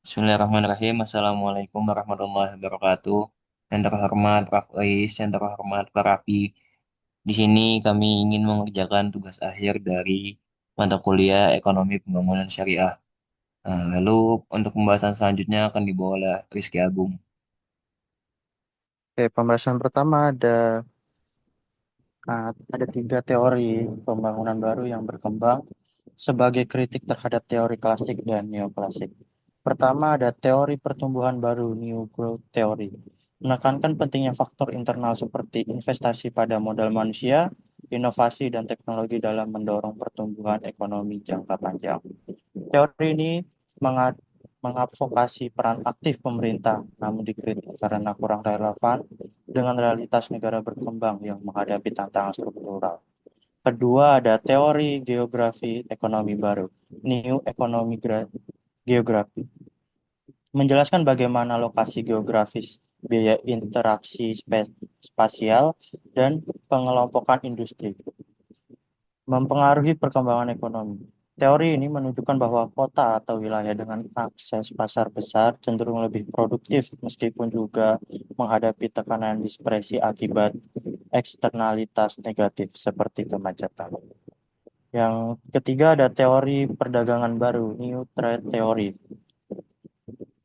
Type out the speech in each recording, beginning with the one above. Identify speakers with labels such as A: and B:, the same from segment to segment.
A: Bismillahirrahmanirrahim. Assalamualaikum warahmatullahi wabarakatuh. Yang terhormat Rafis, yang terhormat Pak Rafi. Di sini kami ingin mengerjakan tugas akhir dari mata kuliah Ekonomi Pembangunan Syariah. Nah, lalu untuk pembahasan selanjutnya akan dibawa oleh Rizky Agung.
B: Oke, pembahasan pertama ada tiga teori pembangunan baru yang berkembang sebagai kritik terhadap teori klasik dan neoklasik. Pertama ada teori pertumbuhan baru New Growth Theory, menekankan pentingnya faktor internal seperti investasi pada modal manusia, inovasi dan teknologi dalam mendorong pertumbuhan ekonomi jangka panjang. Teori ini mengadvokasi peran aktif pemerintah, namun dikritik karena kurang relevan dengan realitas negara berkembang yang menghadapi tantangan struktural. Kedua, ada teori geografi ekonomi baru, New Economic Geography, menjelaskan bagaimana lokasi geografis, biaya interaksi spasial, dan pengelompokan industri mempengaruhi perkembangan ekonomi. Teori ini menunjukkan bahwa kota atau wilayah dengan akses pasar besar cenderung lebih produktif meskipun juga menghadapi tekanan dispersi akibat eksternalitas negatif seperti kemacetan. Yang ketiga ada teori perdagangan baru, New Trade Theory,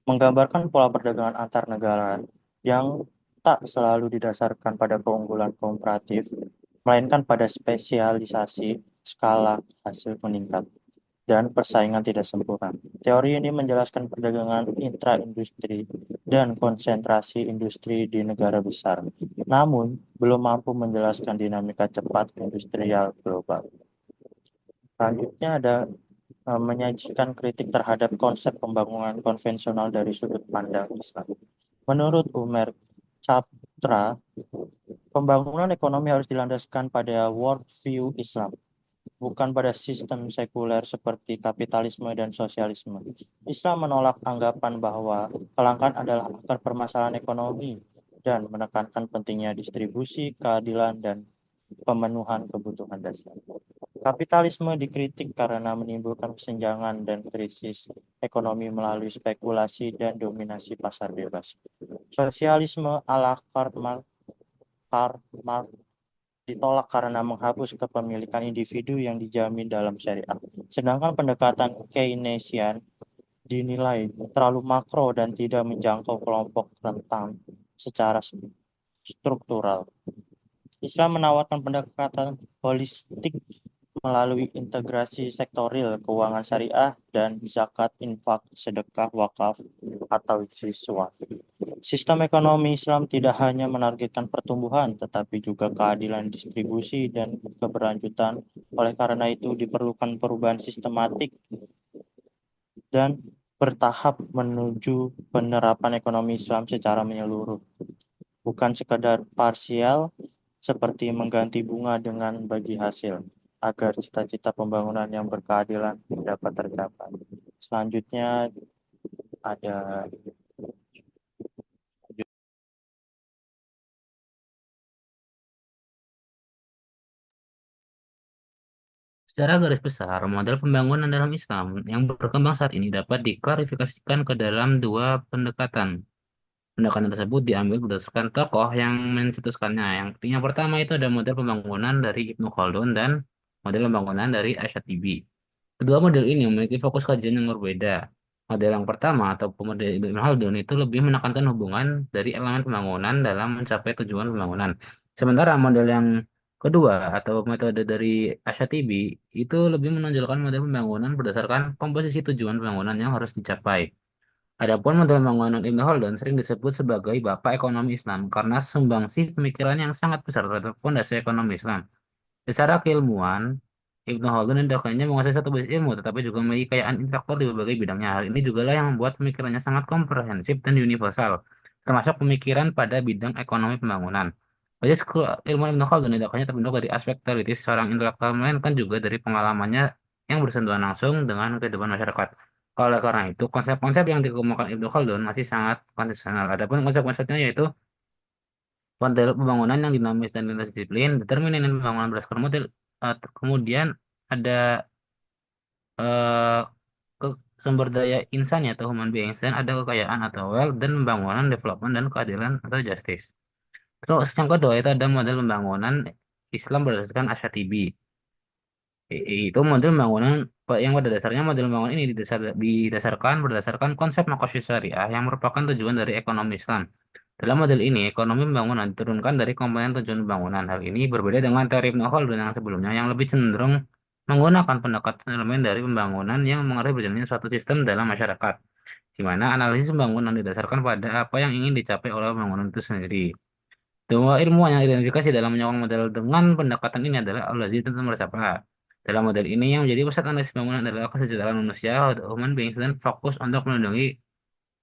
B: menggambarkan pola perdagangan antar negara yang tak selalu didasarkan pada keunggulan komparatif, melainkan pada spesialisasi skala hasil meningkat dan persaingan tidak sempurna. Teori ini menjelaskan perdagangan intra-industri dan konsentrasi industri di negara besar, namun belum mampu menjelaskan dinamika cepat industrial global. Selanjutnya ada menyajikan kritik terhadap konsep pembangunan konvensional dari sudut pandang Islam. Menurut Umer Chaptra, pembangunan ekonomi harus dilandaskan pada worldview Islam, bukan pada sistem sekuler seperti kapitalisme dan sosialisme. Islam menolak anggapan bahwa kelangkaan adalah akar permasalahan ekonomi dan menekankan pentingnya distribusi, keadilan, dan pemenuhan kebutuhan dasar. Kapitalisme dikritik karena menimbulkan kesenjangan dan krisis ekonomi melalui spekulasi dan dominasi pasar bebas. Sosialisme ala Karl Marx ditolak karena menghapus kepemilikan individu yang dijamin dalam syariat. Sedangkan pendekatan Keynesian dinilai terlalu makro dan tidak menjangkau kelompok rentan secara struktural. Islam menawarkan pendekatan holistik melalui integrasi sektoril, keuangan syariah, dan zakat, infak, sedekah, wakaf, atau siswa. Sistem ekonomi Islam tidak hanya menargetkan pertumbuhan, tetapi juga keadilan distribusi dan keberlanjutan. Oleh karena itu, diperlukan perubahan sistematik dan bertahap menuju penerapan ekonomi Islam secara menyeluruh, bukan sekadar parsial seperti mengganti bunga dengan bagi hasil, agar cita-cita pembangunan yang berkeadilan dapat tercapai. Selanjutnya ada
A: Secara garis besar, model pembangunan dalam Islam yang berkembang saat ini dapat diklarifikasikan ke dalam dua pendekatan. Pendekatan tersebut diambil berdasarkan tokoh yang mencetuskannya. Yang pertama itu ada model pembangunan dari Ibnu Khaldun dan model pembangunan dari Asyatibi. Kedua model ini memiliki fokus kajian yang berbeda. Model yang pertama atau model Ibnu Khaldun itu lebih menekankan hubungan dari elemen pembangunan dalam mencapai tujuan pembangunan. Sementara model yang kedua atau metode dari Asyatibi itu lebih menonjolkan model pembangunan berdasarkan komposisi tujuan pembangunan yang harus dicapai. Adapun model pembangunan Ibn Khaldun sering disebut sebagai bapak ekonomi Islam karena sumbangsih pemikiran yang sangat besar terhadap fondasi ekonomi Islam. Secara keilmuan, Ibn Khaldun tidak hanya menguasai satu basis ilmu, tetapi juga memiliki kekayaan intelektual di berbagai bidangnya. Hal ini juga lah yang membuat pemikirannya sangat komprehensif dan universal, termasuk pemikiran pada bidang ekonomi pembangunan. Basis keilmuan Ibn Khaldun tidak hanya terbentuk dari aspek teoritis seorang intelektual, melainkan juga dari pengalamannya yang bersentuhan langsung dengan kehidupan masyarakat. Oleh karena itu, konsep-konsep yang dikemukakan Ibnu Khaldun masih sangat konvensional. Adapun konsep-konsepnya yaitu model pembangunan yang dinamis dan lintas disiplin, determinan pembangunan berdasarkan model, kemudian ada eh, sumber daya insannya atau human beings, dan ada kekayaan atau wealth, dan pembangunan, development, dan keadilan atau justice. Terus yang kedua itu ada model pembangunan Islam berdasarkan Asyatibi. Itu model pembangunan yang pada dasarnya model pembangunan ini didasarkan berdasarkan konsep Makosyih Syariah yang merupakan tujuan dari ekonomi Islam. Dalam model ini, ekonomi pembangunan diturunkan dari komponen tujuan pembangunan. Hal ini berbeda dengan teori Ibn Khaldun yang sebelumnya, yang lebih cenderung menggunakan pendekatan elemen dari pembangunan yang mengaruhi berjalannya suatu sistem dalam masyarakat, di mana analisis pembangunan didasarkan pada apa yang ingin dicapai oleh pembangunan itu sendiri. Dua ilmuwan yang identifikasi dalam menyokong model dengan pendekatan ini adalah Al-Ghazali dan Mursapa. Dalam model ini, yang menjadi pusat analisis pembangunan adalah kesejahteraan manusia, human beings, dan fokus untuk melindungi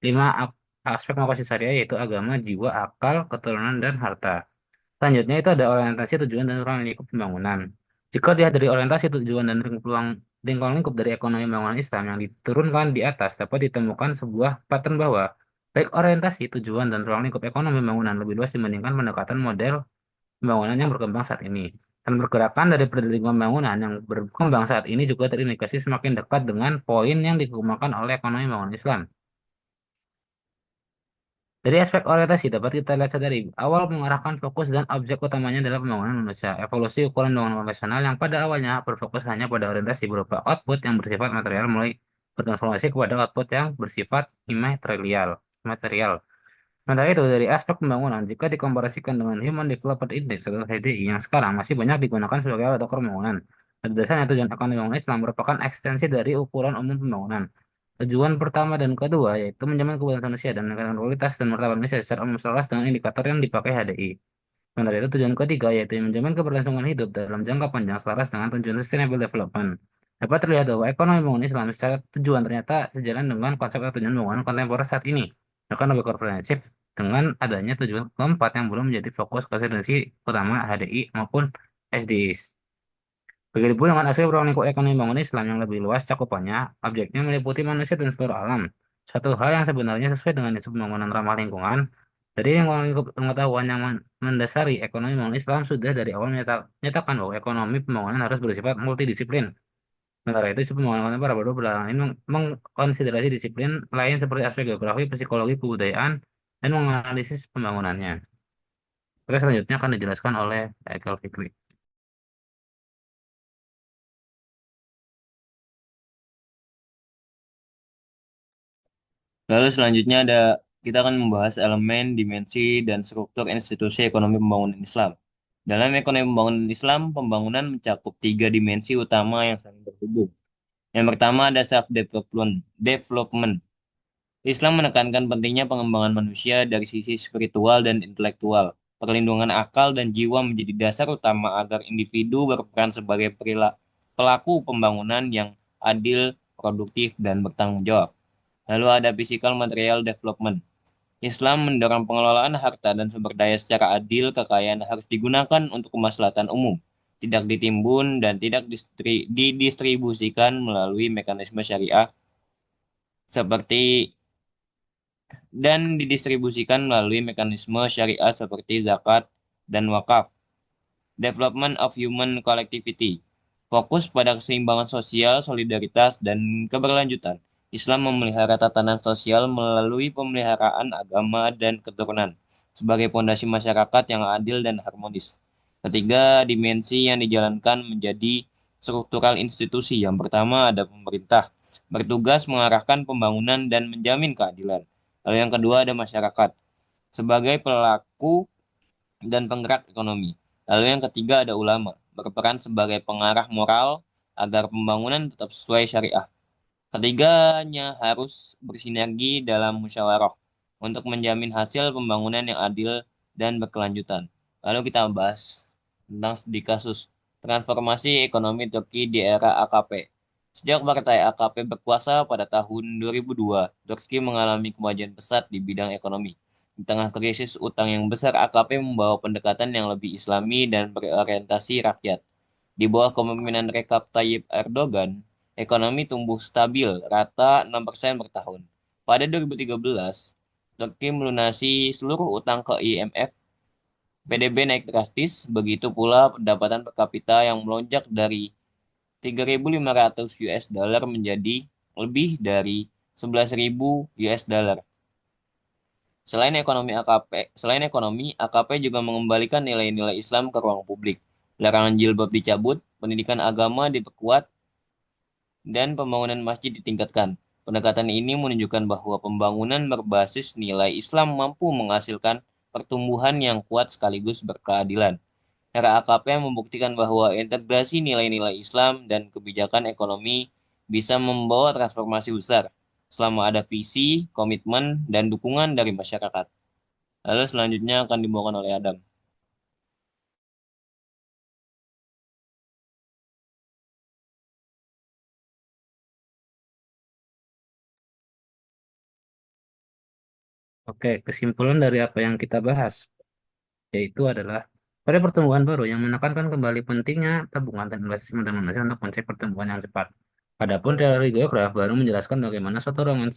A: lima aspek makasih syariah, yaitu agama, jiwa, akal, keturunan, dan harta. Selanjutnya itu ada orientasi tujuan dan ruang lingkup pembangunan. Jika dilihat dari orientasi tujuan dan lingkup lingkup dari ekonomi pembangunan Islam yang diturunkan di atas, dapat ditemukan sebuah pattern bahwa baik orientasi tujuan dan ruang lingkup ekonomi pembangunan lebih luas dibandingkan pendekatan model pembangunan yang berkembang saat ini. Dan pergerakan dari paradigma pembangunan yang berkembang saat ini juga terindikasi semakin dekat dengan poin yang dikemukakan oleh ekonomi pembangunan Islam. Dari aspek orientasi dapat kita lihat dari awal mengarahkan fokus dan objek utamanya adalah pembangunan manusia. Evolusi ukuran pembangunan konvensional yang pada awalnya berfokus hanya pada orientasi berupa output yang bersifat material mulai bertransformasi kepada output yang bersifat imaterial. Material. Sementara itu, dari aspek pembangunan, jika dikomparasikan dengan Human Development Index atau HDI yang sekarang masih banyak digunakan sebagai alat ukur pembangunan, pada dasarnya tujuan ekonomi pembangunan Islam merupakan ekstensi dari ukuran umum pembangunan. Tujuan pertama dan kedua yaitu menjamin kebutuhan manusia dan meningkatkan kualitas dan martabat manusia secara umum selaras dengan indikator yang dipakai HDI. Sementara itu, tujuan ketiga yaitu menjamin keberlangsungan hidup dalam jangka panjang selaras dengan tujuan Sustainable Development. Dapat terlihat bahwa ekonomi pembangunan Islam secara tujuan ternyata sejalan dengan konsep atau tujuan pembangunan kontemporer saat ini, akan lebih komprehensif dengan adanya tujuan keempat yang belum menjadi fokus konsiderasi utama HDI maupun SDGs. Begitu pula dengan aspek ruang lingkup ekonomi bangunan Islam yang lebih luas cakupannya, objeknya meliputi manusia dan seluruh alam. Satu hal yang sebenarnya sesuai dengan isu pembangunan ramah lingkungan, dari lingkungan lingkup pengetahuan yang mendasari ekonomi bangunan Islam sudah dari awal menyatakan bahwa ekonomi pembangunan harus bersifat multidisiplin. Sementara itu, isu pembangunan kontemporer baru belakangan ini mengkonsiderasi disiplin lain seperti aspek geografi, psikologi, kebudayaan, dan menganalisis pembangunannya. Oke, selanjutnya akan dijelaskan oleh Ekel Fikri.
C: Lalu selanjutnya kita akan membahas elemen, dimensi, dan struktur institusi ekonomi pembangunan Islam. Dalam ekonomi pembangunan Islam, pembangunan mencakup tiga dimensi utama yang saling berhubung. Yang pertama ada self-development. Development. Islam menekankan pentingnya pengembangan manusia dari sisi spiritual dan intelektual. Perlindungan akal dan jiwa menjadi dasar utama agar individu berperan sebagai pelaku pembangunan yang adil, produktif, dan bertanggung jawab. Lalu ada physical material development. Islam mendorong pengelolaan harta dan sumber daya secara adil. Kekayaan harus digunakan untuk kemaslahatan umum, tidak ditimbun dan tidak didistribusikan melalui mekanisme syariah seperti seperti zakat dan wakaf. Development of human collectivity. Fokus pada keseimbangan sosial, solidaritas, dan keberlanjutan. Islam memelihara tatanan sosial melalui pemeliharaan agama dan keturunan sebagai fondasi masyarakat yang adil dan harmonis. Ketiga, dimensi yang dijalankan menjadi struktural institusi. Yang pertama ada pemerintah, bertugas mengarahkan pembangunan dan menjamin keadilan. Lalu yang kedua ada masyarakat, sebagai pelaku dan penggerak ekonomi. Lalu yang ketiga ada ulama, berperan sebagai pengarah moral agar pembangunan tetap sesuai syariah. Ketiganya harus bersinergi dalam musyawarah untuk menjamin hasil pembangunan yang adil dan berkelanjutan. Lalu kita bahas tentang studi kasus transformasi ekonomi Turki di era AKP. Sejak partai AKP berkuasa pada tahun 2002, Turki mengalami kemajuan pesat di bidang ekonomi. Di tengah krisis utang yang besar, AKP membawa pendekatan yang lebih islami dan berorientasi rakyat. Di bawah kepemimpinan Recep Tayyip Erdogan, ekonomi tumbuh stabil, rata 6% per tahun. Pada 2013, Turki melunasi seluruh utang ke IMF, PDB naik drastis, begitu pula pendapatan per kapita yang melonjak dari 3.500 US dollar menjadi lebih dari 11.000 US dollar. Selain ekonomi, AKP juga mengembalikan nilai-nilai Islam ke ruang publik. Larangan jilbab dicabut, pendidikan agama diperkuat, dan pembangunan masjid ditingkatkan. Pendekatan ini menunjukkan bahwa pembangunan berbasis nilai Islam mampu menghasilkan pertumbuhan yang kuat sekaligus berkeadilan. Era AKP membuktikan bahwa integrasi nilai-nilai Islam dan kebijakan ekonomi bisa membawa transformasi besar selama ada visi, komitmen, dan dukungan dari masyarakat. Lalu selanjutnya akan dibawakan oleh Adam.
A: Oke, kesimpulan dari apa yang kita bahas yaitu adalah pada pertumbuhan baru yang menekankan kembali pentingnya tabungan dan investasi modal untuk mencapai pertumbuhan yang cepat. Adapun teori geograf baru menjelaskan bagaimana suatu ruangan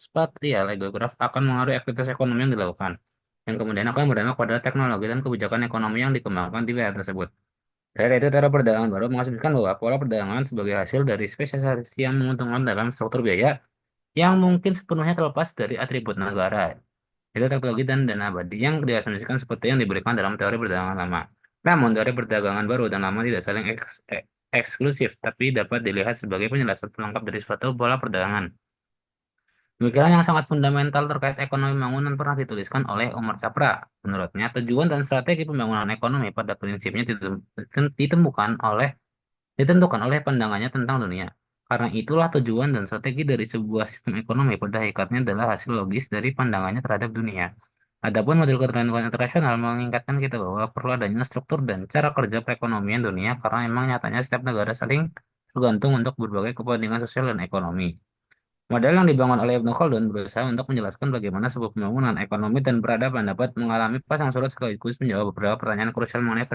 A: spatial geograf akan mengaruhi aktivitas ekonomi yang dilakukan, yang kemudian akan berdampak pada teknologi dan kebijakan ekonomi yang dikembangkan di wilayah tersebut. Dari itu, cara perdagangan baru mengasumsikan bahwa pola perdagangan sebagai hasil dari spesialisasi yang menguntungkan dalam struktur biaya yang mungkin sepenuhnya terlepas dari atribut negara. Itu teknologi dan dana abadi yang diasumsikan seperti yang diberikan dalam teori perdagangan lama. Namun, teori perdagangan baru dan lama tidak saling eksklusif, tapi dapat dilihat sebagai penjelasan pelengkap dari suatu pola perdagangan. Pemikiran yang sangat fundamental terkait ekonomi bangunan pernah dituliskan oleh Omar Sapra. Menurutnya, tujuan dan strategi pembangunan ekonomi pada prinsipnya ditentukan oleh pandangannya tentang dunia. Karena itulah tujuan dan strategi dari sebuah sistem ekonomi pada hakikatnya adalah hasil logis dari pandangannya terhadap dunia. Adapun model ketergantungan internasional mengingatkan kita bahwa perlu adanya struktur dan cara kerja perekonomian dunia karena memang nyatanya setiap negara saling tergantung untuk berbagai kepentingan sosial dan ekonomi. Model yang dibangun oleh Ibnu Khaldun berusaha untuk menjelaskan bagaimana sebuah pembangunan ekonomi dan peradaban dapat mengalami pasang surut sekaligus menjawab beberapa pertanyaan krusial mengenai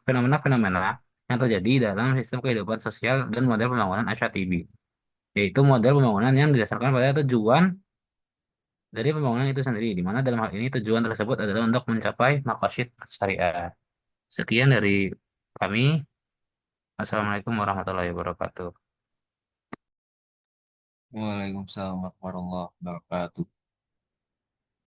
A: fenomena-fenomena yang terjadi dalam sistem kehidupan sosial dan model pembangunan Asyatibi, yaitu model pembangunan yang didasarkan pada tujuan dari pembangunan itu sendiri, di mana dalam hal ini tujuan tersebut adalah untuk mencapai maqasid syariah. Sekian dari kami. Assalamualaikum warahmatullahi wabarakatuh.
C: Waalaikumsalam warahmatullahi wabarakatuh.